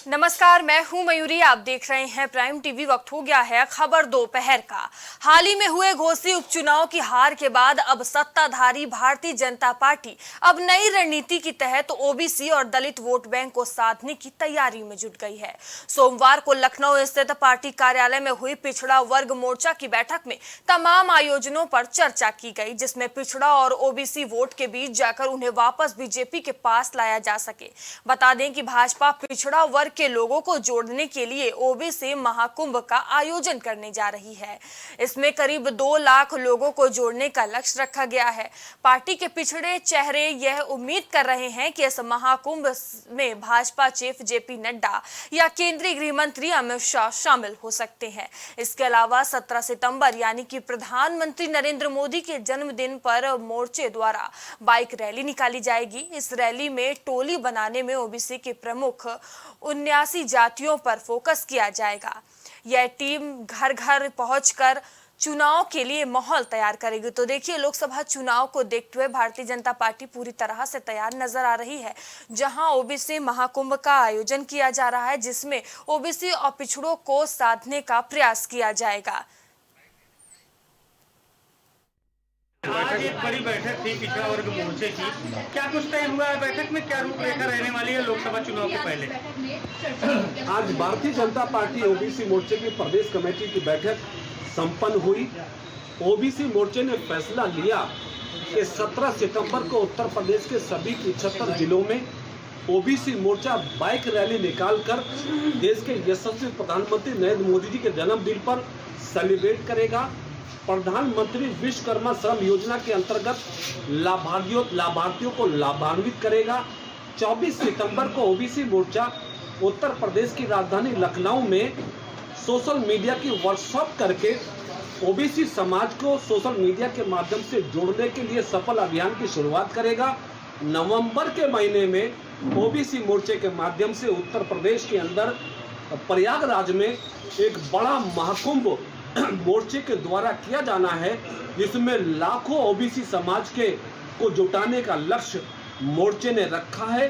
नमस्कार, मैं हूं मयूरी। आप देख रहे हैं प्राइम टीवी। वक्त हो गया है खबर दोपहर का। हाल ही में हुए घोसी उपचुनाव की हार के बाद अब सत्ताधारी भारतीय जनता पार्टी अब नई रणनीति के तहत ओबीसी और दलित वोट बैंक को साधने की तैयारी में जुट गई है। सोमवार को लखनऊ स्थित पार्टी कार्यालय में हुई पिछड़ा वर्ग मोर्चा की बैठक में तमाम आयोजनों पर चर्चा की गई, जिसमें पिछड़ा और ओबीसी वोट के बीच जाकर उन्हें वापस बीजेपी के पास लाया जा सके। बता दें कि भाजपा पिछड़ा वर्ग के लोगों को जोड़ने के लिए ओबीसी महाकुंभ का आयोजन करने जा रही है। इसमें करीब 2 लाख लोगों को जोड़ने का लक्ष्य रखा गया है। पार्टी के पिछड़े चेहरे यह उम्मीद कर रहे हैं कि इस महाकुंभ में भाजपा चीफ जेपी नड्डा या केंद्रीय गृह मंत्री अमित शाह शामिल हो सकते हैं। इसके अलावा 17 सितंबर यानी कि प्रधानमंत्री नरेंद्र मोदी के जन्मदिन पर मोर्चे द्वारा बाइक रैली निकाली जाएगी। इस रैली में टोली बनाने में ओबीसी के प्रमुख 79 जातियों पर फोकस किया जाएगा। यह टीम घर घर पहुंचकर चुनाव के लिए माहौल तैयार करेगी। तो देखिए, लोकसभा चुनाव को देखते हुए भारतीय जनता पार्टी पूरी तरह से तैयार नजर आ रही है, जहां ओबीसी महाकुंभ का आयोजन किया जा रहा है, जिसमें ओबीसी और पिछड़ों को साधने का प्रयास किया जाएगा। आज एक बड़ी बैठक थी पिछड़ा वर्ग मोर्चे की, क्या कुछ तय हुआ है? बैठक में क्या रूपरेखा रहने वाली है लोकसभा चुनाव के पहले? आज भारतीय जनता पार्टी ओबीसी मोर्चे की प्रदेश कमेटी की बैठक संपन्न हुई। ओबीसी मोर्चे ने फैसला लिया कि 17 सितंबर को उत्तर प्रदेश के सभी 75 जिलों में ओबीसी मोर्चा बाइक रैली निकालकर देश के यशस्वी प्रधानमंत्री नरेंद्र मोदी जी के जन्मदिन पर सेलिब्रेट करेगा। प्रधानमंत्री विश्वकर्मा श्रम योजना के अंतर्गत लाभार्थियों को लाभान्वित करेगा। 24 सितंबर को ओबीसी मोर्चा उत्तर प्रदेश की राजधानी लखनऊ में सोशल मीडिया की वर्कशॉप करके ओबीसी समाज को सोशल मीडिया के माध्यम से जोड़ने के लिए सफल अभियान की शुरुआत करेगा। नवंबर के महीने में ओबीसी मोर्चे के माध्यम से उत्तर प्रदेश के अंदर प्रयागराज में एक बड़ा महाकुंभ मोर्चे के द्वारा किया जाना है, जिसमें लाखों ओबीसी समाज को जुटाने का लक्ष्य मोर्चे ने रखा है।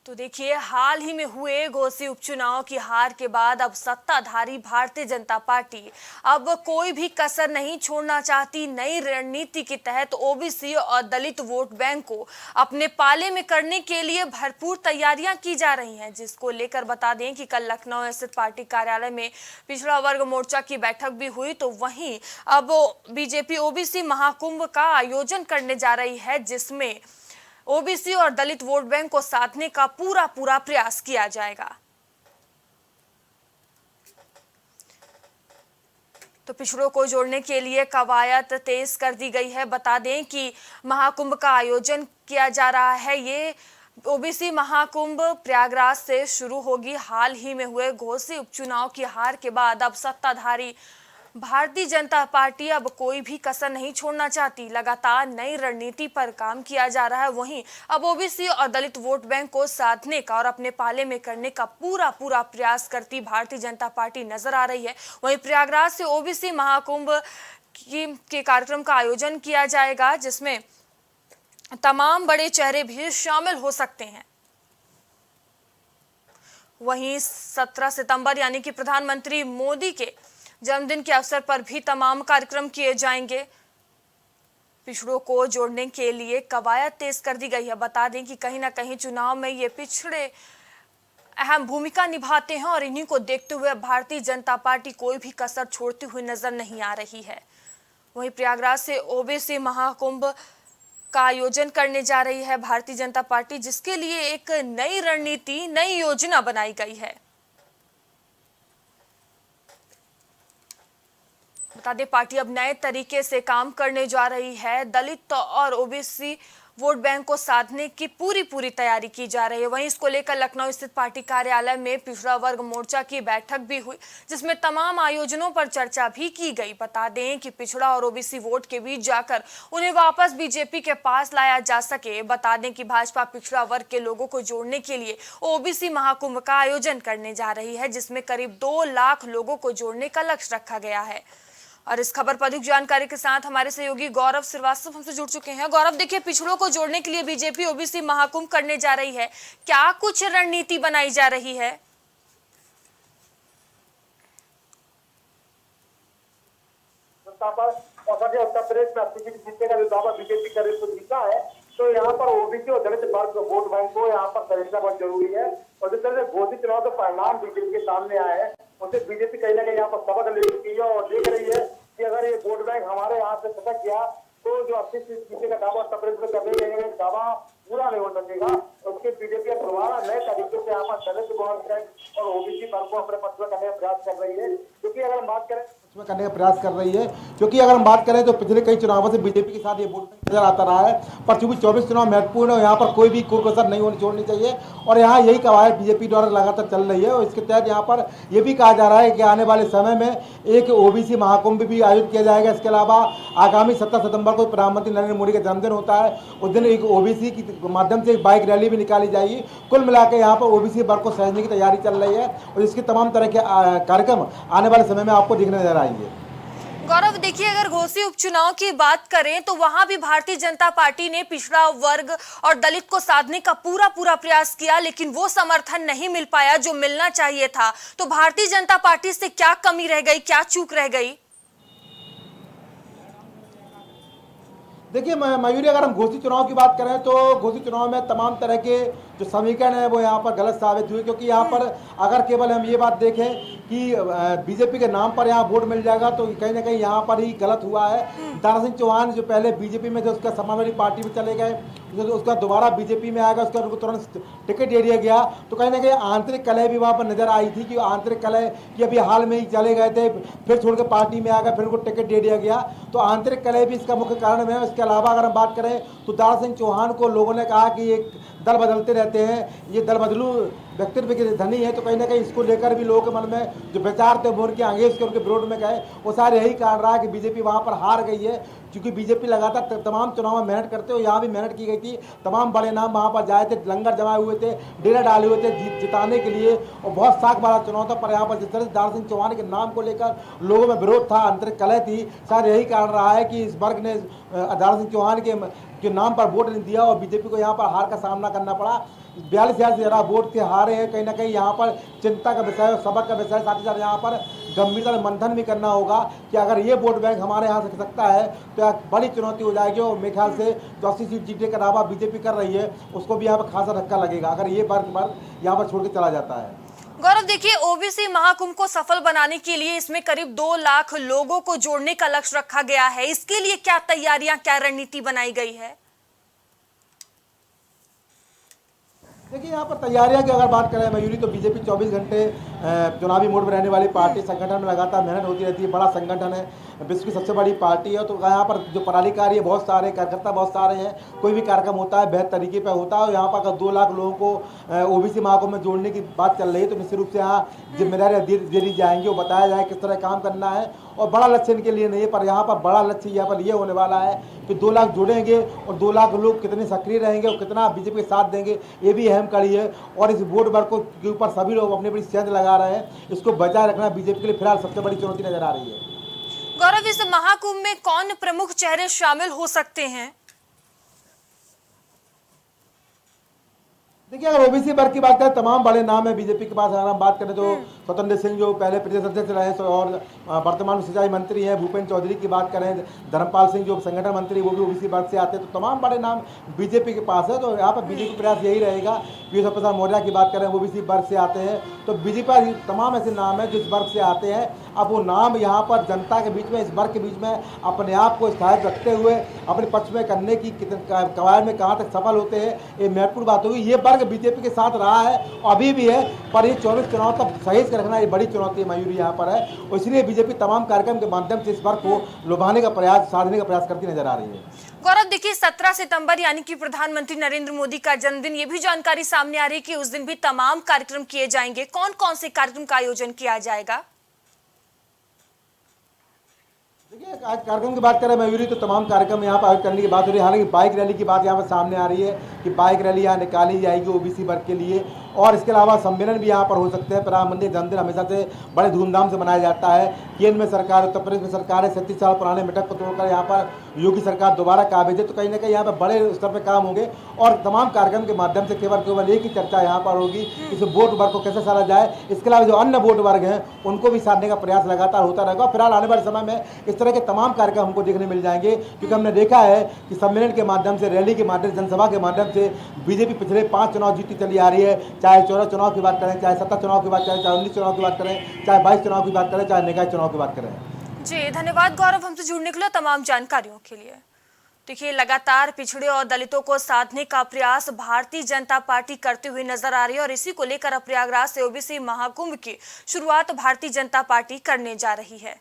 तो देखिए, हाल ही में हुए घोसी उपचुनाव की हार के बाद अब सत्ताधारी भारतीय जनता पार्टी अब कोई भी कसर नहीं छोड़ना चाहती। नई रणनीति के तहत ओबीसी और दलित वोट बैंक को अपने पाले में करने के लिए भरपूर तैयारियां की जा रही हैं, जिसको लेकर बता दें कि कल लखनऊ स्थित पार्टी कार्यालय में पिछड़ा वर्ग मोर्चा की बैठक भी हुई। तो वहीं अब बीजेपी ओबीसी महाकुंभ का आयोजन करने जा रही है, जिसमें ओबीसी और दलित वोट बैंक को साधने का पूरा प्रयास किया जाएगा। तो पिछड़ों को जोड़ने के लिए कवायद तेज कर दी गई है। बता दें कि महाकुंभ का आयोजन किया जा रहा है। ये ओबीसी महाकुंभ प्रयागराज से शुरू होगी। हाल ही में हुए घोसी उपचुनाव की हार के बाद अब सत्ताधारी भारतीय जनता पार्टी अब कोई भी कसर नहीं छोड़ना चाहती। लगातार नई रणनीति पर काम किया जा रहा है। वहीं अब ओबीसी और दलित वोट बैंक को साधने का और अपने पाले में करने का पूरा प्रयास करती भारतीय जनता पार्टी नजर आ रही है। वहीं प्रयागराज से ओबीसी महाकुंभ के कार्यक्रम का आयोजन किया जाएगा, जिसमें तमाम बड़े चेहरे भी शामिल हो सकते हैं। वहीं 17 सितंबर यानी कि प्रधानमंत्री मोदी के जन्मदिन के अवसर पर भी तमाम कार्यक्रम किए जाएंगे। पिछड़ों को जोड़ने के लिए कवायद तेज कर दी गई है। बता दें कि कहीं ना कहीं चुनाव में ये पिछड़े अहम भूमिका निभाते हैं और इन्हीं को देखते हुए भारतीय जनता पार्टी कोई भी कसर छोड़ती हुई नजर नहीं आ रही है। वहीं प्रयागराज से ओबीसी महाकुंभ का आयोजन करने जा रही है भारतीय जनता पार्टी, जिसके लिए एक नई रणनीति, नई योजना बनाई गई है। बता दें, पार्टी अब नए तरीके से काम करने जा रही है। दलित और ओबीसी वोट बैंक को साधने की पूरी तैयारी की जा रही है। वहीं इसको लेकर लखनऊ स्थित पार्टी कार्यालय में पिछड़ा वर्ग मोर्चा की बैठक भी हुई, जिसमें तमाम आयोजनों पर चर्चा भी की गई। बता दें कि पिछड़ा और ओबीसी वोट के बीच जाकर उन्हें वापस बीजेपी के पास लाया जा सके। बता दें कि भाजपा पिछड़ा वर्ग के लोगों को जोड़ने के लिए ओबीसी महाकुंभ का आयोजन करने जा रही है, जिसमें करीब 2 लाख लोगों को जोड़ने का लक्ष्य रखा गया है। और इस खबर पर अधिक जानकारी के साथ हमारे सहयोगी गौरव श्रीवास्तव हमसे जुड़ चुके हैं। गौरव, देखिए, पिछड़ों को जोड़ने के लिए बीजेपी ओबीसी महाकुंभ करने जा रही है, क्या कुछ रणनीति बनाई जा रही है? उत्तर प्रदेश में 80 सीट जीतने का जो दावा बीजेपी करे तो जीता है, तो यहाँ पर ओबीसी और दलित वर्ग वोट बैंक को यहाँ पर खरीदना बहुत जरूरी है। और जिस तरह से घोषित चुनाव के परिणाम बीजेपी के सामने आए हैं, उससे बीजेपी कहीं ना कहीं यहाँ पर सबक ले रही है और देख रही है कि अगर ये वोट बैंक हमारे यहाँ से खटक गया तो जो 80 सीट जीतने का दावा उत्तर प्रदेश में करने गए दावा पूरा नहीं हो सकेगा। उसके बीजेपी दोबारा नए तरीके से यहाँ पर दलित वर्ग और ओबीसी वर्ग को अपने पक्ष में करने का प्रयास कर रही है, क्योंकि अगर हम बात करें करने का प्रयास कर रही है, क्योंकि अगर हम बात करें तो पिछले कई चुनावों से बीजेपी के साथ ये वोट नजर आता रहा है। पर चूंकि 24 चुनाव महत्वपूर्ण है, यहाँ पर कोई भी कुकसर नहीं होनी छोड़नी चाहिए और यहाँ यही कवायद बीजेपी द्वारा लगातार चल रही है। और इसके तहत यहाँ पर यह भी कहा जा रहा है कि आने वाले समय में एक ओबीसी महाकुंभ भी आयोजित किया जाएगा। इसके अलावा आगामी 17 सितंबर को प्रधानमंत्री नरेंद्र मोदी का जन्मदिन होता है, उस दिन एक ओबीसी के माध्यम से एक बाइक रैली भी निकाली जाएगी। कुल मिलाकर यहाँ पर ओबीसी वर्ग को सहेजने की तैयारी चल रही है और इसके तमाम तरह के कार्यक्रम आने वाले समय में आपको दिखने नजर आएंगे। गौरव, देखिए, अगर घोसी उपचुनाव की बात करें तो वहां भी भारतीय जनता पार्टी ने पिछड़ा वर्ग और दलित को साधने का पूरा प्रयास किया, लेकिन वो समर्थन नहीं मिल पाया जो मिलना चाहिए था। तो भारतीय जनता पार्टी से क्या कमी रह गई, क्या चूक रह गई? देखिए मयूरी, अगर हम घोषित चुनाव की बात करें तो घोषित चुनाव में तमाम तरह के जो समीकरण है वो यहाँ पर गलत साबित हुए, क्योंकि यहाँ पर अगर केवल हम ये बात देखें कि बीजेपी के नाम पर यहाँ वोट मिल जाएगा तो कहीं ना कहीं यहाँ पर ही गलत हुआ है। दारा सिंह चौहान जो पहले बीजेपी में थे, उसका समाजवादी पार्टी में चले गए, उसका दोबारा बीजेपी में आएगा, उसका उनको तुरंत टिकट दे दिया गया। तो कहीं ना कहीं आंतरिक कलह भी वहाँ पर नजर आई थी कि आंतरिक कलह कि अभी हाल में ही चले गए थे, फिर छोड़ के पार्टी में आ गए, फिर उनको टिकट दे दिया गया। तो आंतरिक कलह भी इसका मुख्य कारण है। इसके अलावा अगर हम बात करें तो दारा सिंह चौहान को लोगों ने कहा कि एक दल बदलते रहते हैं, ये दल बदलू व्यक्तित्व के धनी है, तो कहीं ना कहीं इसको लेकर भी लोगों के मन में जो विचार थे वो उनके अंगेज के उनके विरोध में गए। वो सारे यही कारण रहा कि बीजेपी वहाँ पर हार गई है, क्योंकि बीजेपी लगातार तमाम चुनाव में मेहनत करते हुए यहाँ भी मेहनत की गई थी। तमाम बड़े नाम वहाँ पर जाए थे, लंगर जमाए हुए थे, डेरा डाले हुए थे जिताने के लिए, और बहुत साख वाला चुनाव था। पर यहाँ पर जिस तरह से दारा सिंह चौहान के नाम को लेकर लोगों में विरोध था, आंतरिक कलह थी, शायद यही कारण रहा है कि इस वर्ग ने दारा सिंह चौहान के नाम पर वोट नहीं दिया और बीजेपी को यहाँ पर हार का सामना करना पड़ा। 42,000 से ज़्यादा वोट से हारे हैं। कहीं ना कहीं यहाँ पर चिंता का विषय, सबक का विषय, साथ ही साथ यहाँ पर गंभीरता से मंथन भी करना होगा कि अगर ये वोट बैंक हमारे यहाँ से सकता है तो एक बड़ी चुनौती हो जाएगी। और मेरे ख्याल से जो 80 सीट जीतने का दावा बीजेपी कर रही है उसको भी यहाँ पर खासा धक्का लगेगा अगर ये वर्ग यहाँ पर छोड़ के चला जाता है। गौरव, देखिए, ओबीसी महाकुंभ को सफल बनाने के लिए इसमें करीब 2 लाख लोगों को जोड़ने का लक्ष्य रखा गया है। इसके लिए क्या तैयारियां, क्या रणनीति बनाई गई है? देखिए, यहाँ पर तैयारियां की अगर बात करें मयूरी, तो बीजेपी 24 घंटे चुनावी मोड में रहने वाली पार्टी, संगठन में लगातार मेहनत होती रहती है। बड़ा संगठन है, विश्व की सबसे बड़ी पार्टी है, तो यहाँ पर जो पदाधिकारी है बहुत सारे, कार्यकर्ता बहुत सारे हैं। कोई भी कार्यक्रम होता है बेहतर तरीके पर होता है। और यहाँ पर अगर 2 लाख लोगों को ओबीसी महाकुंभ में जोड़ने की बात चल रही है तो निश्चित रूप से यहाँ जिम्मेदारियाँ दे दी जाएंगी और बताया जाए किस तरह काम करना है। और बड़ा लक्ष्य इनके लिए नहीं है, पर यहाँ पर बड़ा लक्ष्य यहाँ पर ये होने वाला है कि 2 लाख जुड़ेंगे और 2 लाख लोग कितने सक्रिय रहेंगे और कितना बीजेपी के साथ देंगे, ये भी अहम कड़ी है। और इस वोट वर्ग के ऊपर सभी लोग अपनी अपनी सेंध लगा रहे हैं, इसको बचाए रखना बीजेपी के लिए फिलहाल सबसे बड़ी चुनौती नजर आ रही है। गौरव, इस महाकुंभ में कौन प्रमुख चेहरे शामिल हो सकते हैं? देखिए, अगर ओबीसी वर्ग की बात करें, तमाम बड़े नाम है बीजेपी के पास। अगर हम बात करें तो स्वतंत्र सिंह जो पहले प्रदेश अध्यक्ष रहे और वर्तमान में सिंचाई मंत्री हैं, भूपेंद्र चौधरी की बात करें, धर्मपाल सिंह जो संगठन मंत्री, वो भी ओबीसी वर्ग से आते हैं। तो तमाम बड़े नाम बीजेपी के पास है। तो यहाँ पर बीजेपी प्रयास यही रहेगा। केशव प्रसाद मौर्य की बात करें, वो ओबीसी वर्ग से आते हैं। तो बीजेपी तमाम ऐसे नाम है जो इस वर्ग से आते हैं। अब वो नाम यहाँ पर जनता के बीच में, इस वर्ग के बीच में अपने आप को स्थायित्व रखते हुए अपने पक्ष में करने की कवायद में कहाँ तक सफल होते हैं, ये महत्वपूर्ण बात होगी। ये वर्ग बीजेपी के साथ रहा है, अभी भी है, पर ये 24 चुनाव तक सहेज कर रखना ये बड़ी चुनौती मयूरी यहाँ पर है। और इसलिए बीजेपी तमाम कार्यक्रम के माध्यम से इस वर्ग को लुभाने का प्रयास, साधने का प्रयास करती नजर आ रही है। गौरव, देखिए, 17 सितंबर यानी कि प्रधानमंत्री नरेंद्र मोदी का जन्मदिन, ये भी जानकारी सामने आ रही है कि उस दिन भी तमाम कार्यक्रम किए जाएंगे। कौन कौन से कार्यक्रम का आयोजन किया जाएगा? देखिए, कार्यक्रम की बात करें मयूरी, तो तमाम कार्यक्रम यहाँ पर आयोजित करने की बात हो रही है। हालांकि बाइक रैली की बात यहाँ पर सामने आ रही है कि बाइक रैली यहाँ निकाली जाएगी ओबीसी वर्ग के लिए। और इसके अलावा सम्मेलन भी यहाँ पर हो सकते हैं। प्रधानमंत्री जन्मदिन हमेशा से बड़े धूमधाम से मनाया जाता है। केंद्र में सरकार, उत्तर प्रदेश में सरकार है, 37 साल पुराने मिटक को तोड़कर यहाँ पर योगी सरकार दोबारा काबिज है, तो कहीं ना कहीं यहाँ पर बड़े स्तर पर काम होंगे और तमाम कार्यक्रम के माध्यम से केवल एक ही चर्चा यहाँ पर होगी, इस वोट वर्ग को कैसे साधा जाए। इसके अलावा जो अन्य वोट वर्ग हैं उनको भी साधने का प्रयास लगातार होता रहेगा। फिलहाल आने वाले समय में इस तरह के तमाम कार्यक्रम हमको देखने मिल जाएंगे, क्योंकि हमने देखा है कि सम्मेलन के माध्यम से, रैली के माध्यम से, जनसभा के माध्यम से बीजेपी पिछले 5 चुनाव जीतती चली आ रही है। चाहे 14 चुनाव की बात करें, चाहे 17 चुनाव की बात करें, चाहे 19 चुनाव की बात करें, चाहे 22 चुनाव की बात करें, चाहे निकाय चुनाव की बात करें। जी धन्यवाद गौरव, हमसे जुड़ने के लिए, तमाम जानकारियों के लिए। देखिए, लगातार पिछड़े और दलितों को साधने का प्रयास भारतीय जनता पार्टी करते हुए नजर आ रही है और इसी को लेकर अब प्रयागराज से ओबीसी महाकुंभ की शुरुआत भारतीय जनता पार्टी करने जा रही है।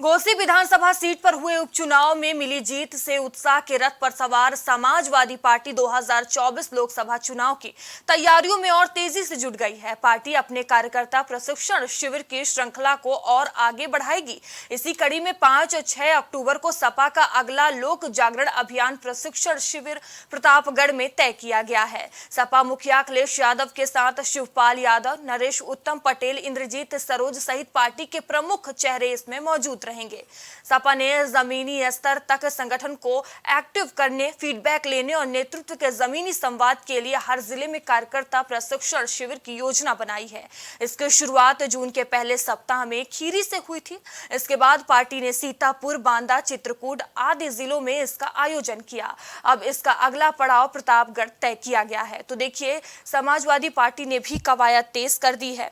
घोसी विधानसभा सीट पर हुए उपचुनाव में मिली जीत से उत्साह के रथ पर सवार समाजवादी पार्टी 2024 लोकसभा चुनाव की तैयारियों में और तेजी से जुट गई है। पार्टी अपने कार्यकर्ता प्रशिक्षण शिविर की श्रृंखला को और आगे बढ़ाएगी। इसी कड़ी में 5 और 6 अक्टूबर को सपा का अगला लोक जागरण अभियान प्रशिक्षण शिविर प्रतापगढ़ में तय किया गया है। सपा मुखिया अखिलेश यादव के साथ शिवपाल यादव, नरेश उत्तम पटेल, इंद्रजीत सरोज सहित पार्टी के प्रमुख चेहरे इसमें मौजूद रहेंगे। सपा ने जमीनी स्तर तक संगठन को एक्टिव करने, फीडबैक लेने और नेतृत्व के जमीनी संवाद के लिए हर जिले में कार्यकर्ता प्रशिक्षण शिविर की योजना बनाई है। इसकी शुरुआत जून के पहले सप्ताह में खीरी से हुई थी। इसके बाद पार्टी ने सीतापुर, बांदा, चित्रकूट आदि जिलों में इसका आयोजन किया। अब इसका अगला पड़ाव प्रतापगढ़ तय किया गया है। तो देखिए, समाजवादी पार्टी ने भी कवायद तेज कर दी है।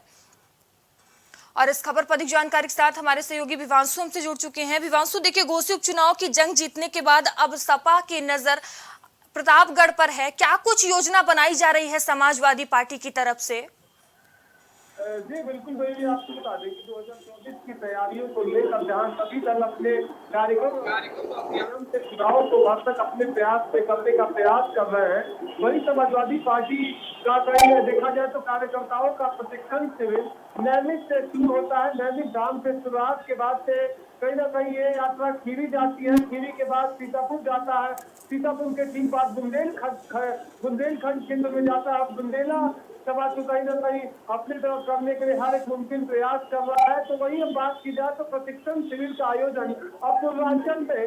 और इस खबर पर अधिक जानकारी के साथ हमारे सहयोगी विवांशु हमसे जुड़ चुके हैं। विवांशु, देखिए, घोसी उपचुनाव की जंग जीतने के बाद अब सपा की नजर प्रतापगढ़ पर है। क्या कुछ योजना बनाई जा रही है समाजवादी पार्टी की तरफ से? जी बिल्कुल, मैं आपको बता दें कि 2024 की तैयारियों को लेकर जहां सभी दल अपने कार्यक्रम से चुनाव को वहां तक अपने प्रयास पे करने का प्रयास कर रहे हैं, वही समाजवादी पार्टी का कहीं देखा जाए तो कार्यकर्ताओं का प्रशिक्षण शिविर नैमित से शुरू होता है। नैमित धाम से शुरुआत के बाद से कहीं ना कहीं ये यात्रा खीरी जाती है, खीरी के बाद सीतापुर जाता है, सीतापुर के ठीक बाद बुंदेलखंड केंद्र में जाता है। बुंदेला सभा को कहीं ना कहीं अपनी तरफ करने के लिए हर एक मुमकिन प्रयास कर रहा है। तो वही हम बात की जाए तो प्रशिक्षण शिविर का आयोजन अब पूर्वांचल में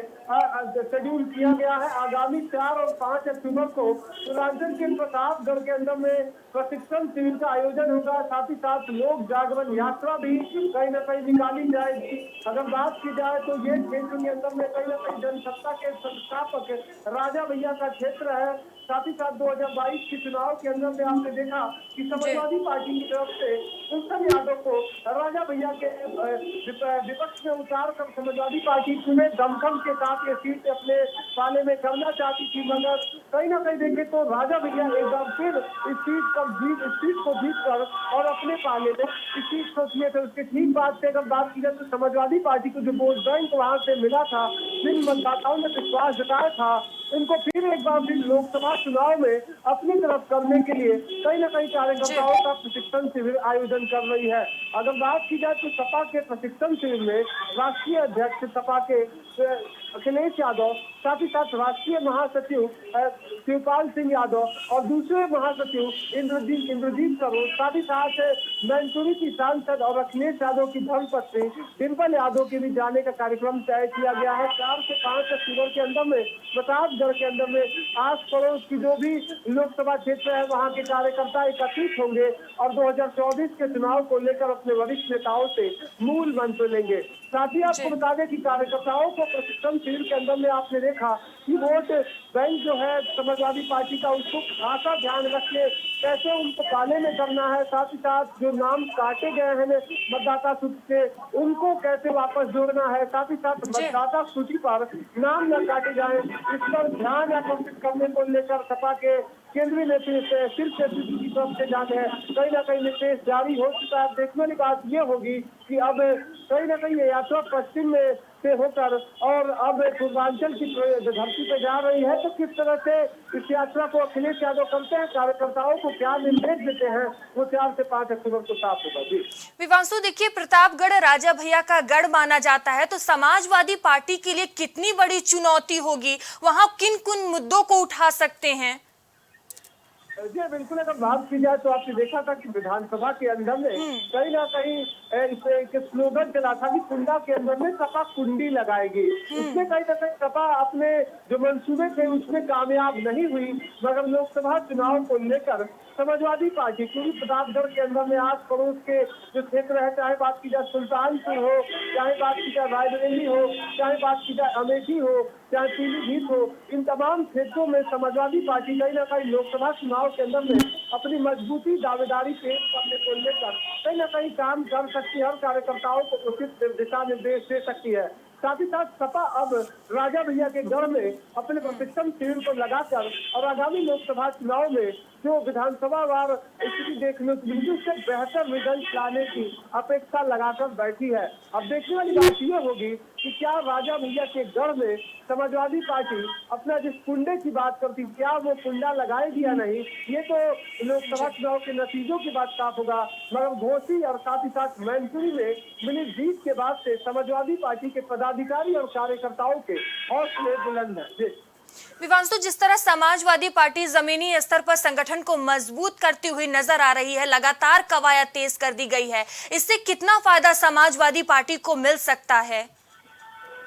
शेड्यूल किया गया है। आगामी 4 और 5 अक्टूबर को पूर्वांचल के प्रतापगढ़ के अंदर में प्रशिक्षण शिविर का आयोजन होगा। साथ ही साथ लोक जागरण यात्रा भी कहीं ना कहीं निकाली जाएगी। अगर बात की जाए तो ये क्षेत्र के अंदर में कहीं ना कहीं जनसत्ता के संस्थापक राजा भैया का क्षेत्र है। साथ ही साथ 2022 के चुनाव के अंदर में आपने देखा कि समाजवादी पार्टी की तरफ से उत्तम यादव को राजा भैया के विपक्ष में उतार कर समाजवादी पार्टी में दमखम के साथ ये सीट अपने पाले में करना चाहती थी, मगर कहीं ना कहीं देखे तो राजा भैया एक बार फिर इस सीट को जीत कर और अपने पाले में इस सीट को किए थे। उसके ठीक बाद से अगर बात की जाए तो समाजवादी पार्टी को जो वोट बैंक वहां से मिला था, जिन मतदाताओं ने विश्वास जताया था, उनको फिर एक बार फिर लोकसभा चुनाव में अपनी तरफ करने के लिए कहीं ना कहीं कार्यकर्ताओं का प्रशिक्षण शिविर आयोजन कर रही है। अगर बात की जाए तो सपा के प्रशिक्षण शिविर में राष्ट्रीय अध्यक्ष सपा के अखिलेश यादव, साथ ही साथ राष्ट्रीय महासचिव शिवपाल सिंह यादव और दूसरे महासचिव इंद्रजीत सरोज, साथ ही साथ मैनपुरी की सांसद और अखिलेश यादव की धर्मपत्नी डिम्पल यादव के भी जाने का कार्यक्रम तय किया गया है। 4 से 5 अक्टूबर के अंदर में प्रतापगढ़ के अंदर में आस पड़ोस की जो भी लोकसभा क्षेत्र है वहां के कार्यकर्ता एकत्रित होंगे और 2024 के चुनाव को लेकर अपने वरिष्ठ नेताओं से मूल मंत्र लेंगे। साथ ही आपको बता दें कि कार्यकर्ताओं को प्रशिक्षण शिविर के अंदर में आपने देखा कि वोट बैंक जो है समाजवादी पार्टी का, उसको खासा ध्यान रखने कैसे उनको पाले में करना है। साथ ही साथ जो नाम काटे गए हैं मतदाता सूची से, उनको कैसे वापस जोड़ना है। साथ ही साथ मतदाता सूची पर नाम न काटे जाए, इस पर ध्यान आकर्षित करने को लेकर सपा के केंद्रीय नेतृत्व शीर्ष नेतृत्व की तरफ से जाने है कहीं ना कहीं निर्देश जारी हो चुका है। देखने की बात ये होगी कि अब कहीं ना कहीं ये यात्रा पश्चिम में से होकर और अब पूर्वांचल की धरती पे जा रही है, तो किस तरह से इस यात्रा को अखिलेश यादव करते हैं, कार्यकर्ताओं को क्या निर्देश देते हैं, वो 4 से 5 अक्टूबर को साफ होगा। जी विवांशु, देखिए, प्रतापगढ़ राजा भैया का गढ़ माना जाता है, तो समाजवादी पार्टी के लिए कितनी बड़ी चुनौती होगी, वहां किन किन मुद्दों को उठा सकते हैं? जी बिल्कुल, अगर बात की जाए तो आपने देखा था कि विधानसभा के अंदर में कहीं ना कहीं एक स्लोगन चला था कि कुंडा के अंदर में सपा कुंडी लगाएगी। उसमें कहीं ना कहीं सपा अपने जो मंसूबे थे उसमें कामयाब नहीं हुई, मगर लोकसभा चुनाव को लेकर समाजवादी पार्टी क्योंकि प्रतापगढ़ के अंदर में आस पड़ोस के जो क्षेत्र है, चाहे बात की जाए सुल्तानपुर हो, चाहे बात की जाए रायबरेली हो, चाहे बात की जाए अमेठी हो, चाहे पीलीभीत हो, इन तमाम क्षेत्रों में समाजवादी पार्टी कहीं ना कहीं लोकसभा चुनाव के अंदर में अपनी मजबूती दावेदारी पेश करने को लेकर कहीं ना कहीं काम कर सकती है और कार्यकर्ताओं को उचित दिशा निर्देश दे सकती है। साथ ही साथ सपा अब राजा भैया के गढ़ में अपने प्रशिक्षण शिविर को लगाकर और आगामी लोकसभा चुनाव में जो विधानसभा वार स्थिति देखने को मिली उससे बेहतर रिजल्ट लाने की अपेक्षा लगाकर बैठी है। अब देखने वाली बात यह होगी कि क्या राजा भैया के गढ़ में समाजवादी पार्टी अपना जिस कुंडे की बात करती, क्या वो कुंडा लगाएगी या नहीं, ये तो लोकसभा चुनाव के नतीजों की बात साफ होगा। मगर घोसी और साथ ही साथ मैनपुरी में मिली जीत के बाद से समाजवादी पार्टी के पदाधिकारी और कार्यकर्ताओं के हौसले बुलंद है। विवांशु, जिस तरह समाजवादी पार्टी जमीनी स्तर पर संगठन को मजबूत करती हुई नजर आ रही है, लगातार कवायद तेज कर दी गई है, इससे कितना फायदा समाजवादी पार्टी को मिल सकता है?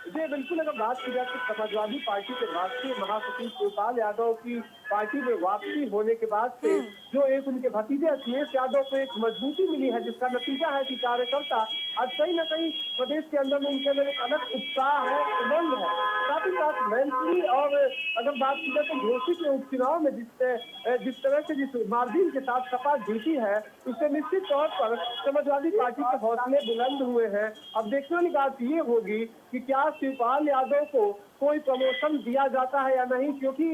जी बिल्कुल, अगर बात की जाए तो समाजवादी पार्टी के राष्ट्रीय महासचिव शिवपाल यादव की पार्टी में वापसी होने के बाद से जो एक उनके भतीजे अखिलेश यादव को एक मजबूती मिली है, जिसका नतीजा है कि कार्यकर्ता आज कहीं न कहीं प्रदेश के अंदर में उनके अंदर एक अलग उत्साह है, उमंग है। साथ ही साथ मैनपुरी और अगर बात की जाए तो घोसी के उपचुनाव में जिस तरह से जिस मार्जिन के साथ सपा जीती है, उससे निश्चित तौर पर समाजवादी पार्टी के हौसले बुलंद हुए हैं। अब देखने वाली बात ये होगी कि क्या शिवपाल यादव को कोई प्रमोशन दिया जाता है या नहीं, क्योंकि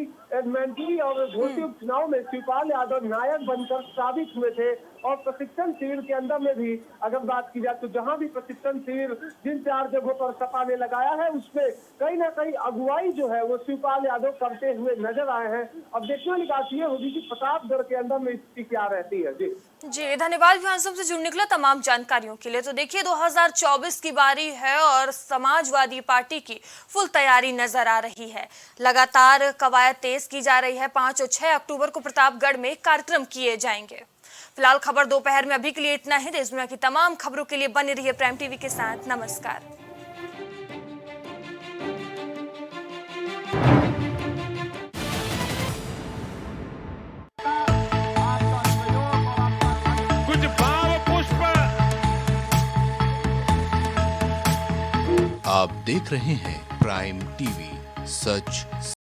मैनपुरी और घोसी उपचुनाव में शिवपाल यादव नायक बनकर साबित हुए थे और प्रशिक्षण शिविर के अंदर में भी अगर बात की जाए तो जहां भी प्रशिक्षण शिविर जिन 4 जगहों पर सपा ने लगाया है उसमें कहीं ना कहीं अगुवाई जो है वो शिवपाल यादव करते हुए नजर आए हैं। अब देखने वाली बात यह होगी कि प्रतापगढ़ के अंदर में स्थिति क्या रहती है। जी धन्यवाद विधानसभा से जुड़ने के लिए तमाम जानकारियों के लिए। तो देखिए 2024 की बारी है और समाजवादी पार्टी की फुल तैयारी नजर आ रही है। लगातार कवायद तेज की जा रही है। 5 और 6 अक्टूबर को प्रतापगढ़ में कार्यक्रम किए जाएंगे। फिलहाल खबर दोपहर में अभी के लिए इतना ही। देश दुनिया की तमाम खबरों के लिए बने रहिए प्राइम टीवी के साथ। नमस्कार। कुछ भाव पुष्प। आप देख रहे हैं प्राइम टीवी, सच